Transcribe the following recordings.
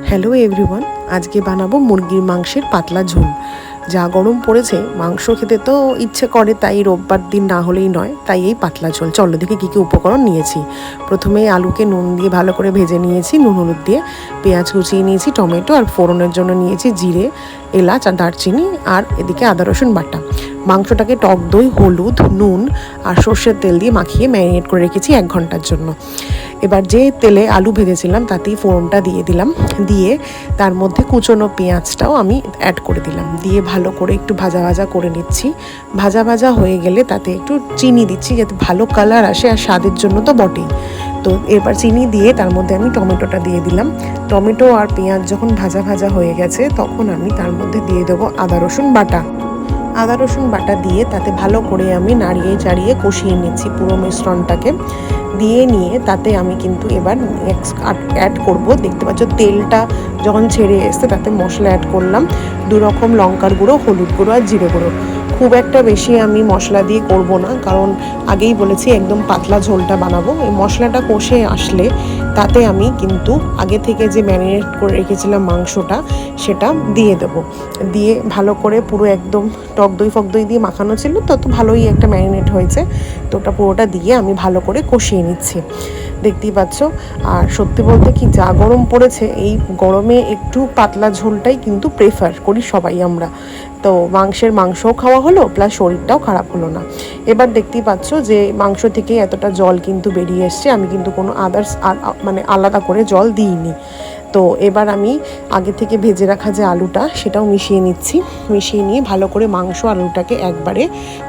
Hello everyone, আজকে বানাবো মুরগির মাংসের পাতলা ঝোল। যা গরম পড়েছে, মাংস খেতে তো ইচ্ছে করে, তাই রোববার দিন না হলেই নয়, তাই এই পাতলা ঝোল। চলো দেখি কী কী উপকরণ নিয়েছি। প্রথমে আলুকে নুন দিয়ে ভালো করে ভেজে নিয়েছি, নুন হলুদ দিয়ে। পেঁয়াজ কুচিয়ে নিয়েছি, টমেটো আর ফোড়নের জন্য নিয়েছি জিরে, এলাচ আর দারচিনি, আর এদিকে আদা রসুন বাটা। মাংসটাকে টক দই, হলুদ, নুন আর সর্ষের তেল দিয়ে মাখিয়ে ম্যারিনেট করে রেখেছি 1 ঘন্টার জন্য। এবার যে তেলে আলু ভেজেছিলাম তাতেই ফোড়নটা দিয়ে দিলাম, দিয়ে তার মধ্যে কুচনো পেঁয়াজটাও আমি অ্যাড করে দিলাম, দিয়ে ভালো করে একটু ভাজা ভাজা করে নিচ্ছি। ভাজা ভাজা হয়ে গেলে তাতে একটু চিনি দিচ্ছি যাতে ভালো কালার আসে, আর স্বাদের জন্য তো বটেই। তো এবার চিনি দিয়ে তার মধ্যে আমি টমেটোটা দিয়ে দিলাম। টমেটো আর পেঁয়াজ যখন ভাজা ভাজা হয়ে গেছে তখন আমি তার মধ্যে দিয়ে দেবো আদা রসুন বাটা। আদা রসুন বাটা দিয়ে তাতে ভালো করে আমি নাড়িয়ে চাড়িয়ে কষিয়ে নিচ্ছি পুরো মিশ্রণটাকে। দিয়ে নিয়ে তাতে আমি কিন্তু এবার অ্যাড করব, দেখতে পাচ্ছ তেলটা যখন ছেড়ে এসছে তাতে মশলা অ্যাড করলাম। 2 রকম লঙ্কার গুঁড়ো, হলুদ গুঁড়ো আর জিরে গুঁড়ো। খুব একটা বেশি আমি মশলা দিয়ে করব না, কারণ আগেই বলেছি একদম পাতলা ঝোলটা বানাবো। এই মশলাটা কষে আসলে তাতে আমি কিন্তু আগে থেকে যে ম্যারিনেট করে রেখেছিলাম মাংসটা সেটা দিয়ে দেবো। দিয়ে ভালো করে পুরো একদম টক দই ফক দই দিয়ে মাখানো ছিল, তত ভালোই একটা ম্যারিনেট হয়েছে। তো ওটা পুরোটা দিয়ে আমি ভালো করে কষিয়ে নিচ্ছি, দেখতেই পাচ্ছ। আর সত্যি বলতে কি, যা গরম পড়েছে, এই গরমে একটু পাতলা ঝোলটাই কিন্তু প্রেফার করি সবাই আমরা। তো মাংসও খাওয়া হলো, প্লাস শরীরটাও খারাপ হলো না। এবার দেখতেই পাচ্ছ যে মাংস থেকে এতটা জল কিন্তু বেরিয়ে এসছে, আমি কিন্তু কোনো আদার্স মানে আলাদা করে জল দিইনি। তো এবার আমি আগে থেকে ভেজে রাখা যে আলুটা সেটাও মিশিয়ে নিচ্ছি। মিশিয়ে নিয়ে ভালো করে মাংস আলুটাকে একবারে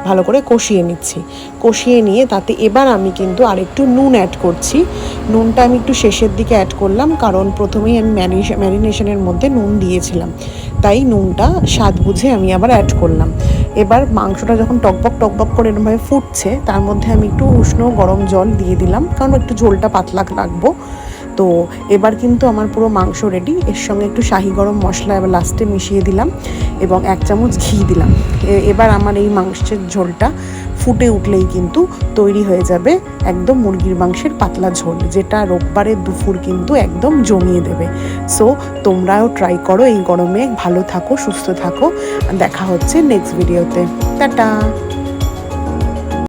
ভালো করে কষিয়ে নিচ্ছি। কষিয়ে নিয়ে তাতে এবার আমি কিন্তু আরেকটু নুন অ্যাড করছি। নুনটা আমি একটু শেষের দিকে অ্যাড করলাম, কারণ প্রথমেই আমি ম্যারিনেশনের মধ্যে নুন দিয়েছিলাম, তাই নুনটা স্বাদ বুঝে আমি আবার অ্যাড করলাম। এবার মাংসটা যখন টকবক করে এরকমভাবে ফুটছে, তার মধ্যে আমি একটু উষ্ণ গরম জল দিয়ে দিলাম, কারণ একটু ঝোলটা পাতলা রাখবো। তো এবার কিন্তু আমার পুরো মাংস রেডি। এর সঙ্গে একটু শাহি গরম মশলা এবার লাস্টে মিশিয়ে দিলাম এবং 1 চামচ ঘি দিলাম। এবার আমার এই মাংসের ঝোলটা ফুটে উঠলেই কিন্তু তৈরি হয়ে যাবে একদম মুরগির মাংসের পাতলা ঝোল, যেটা রোববারের দুপুর কিন্তু একদম জমিয়ে দেবে। সো তোমরাও ট্রাই করো এই গরমে। ভালো থাকো, সুস্থ থাকো। দেখা হচ্ছে নেক্সট ভিডিওতে। টাটা।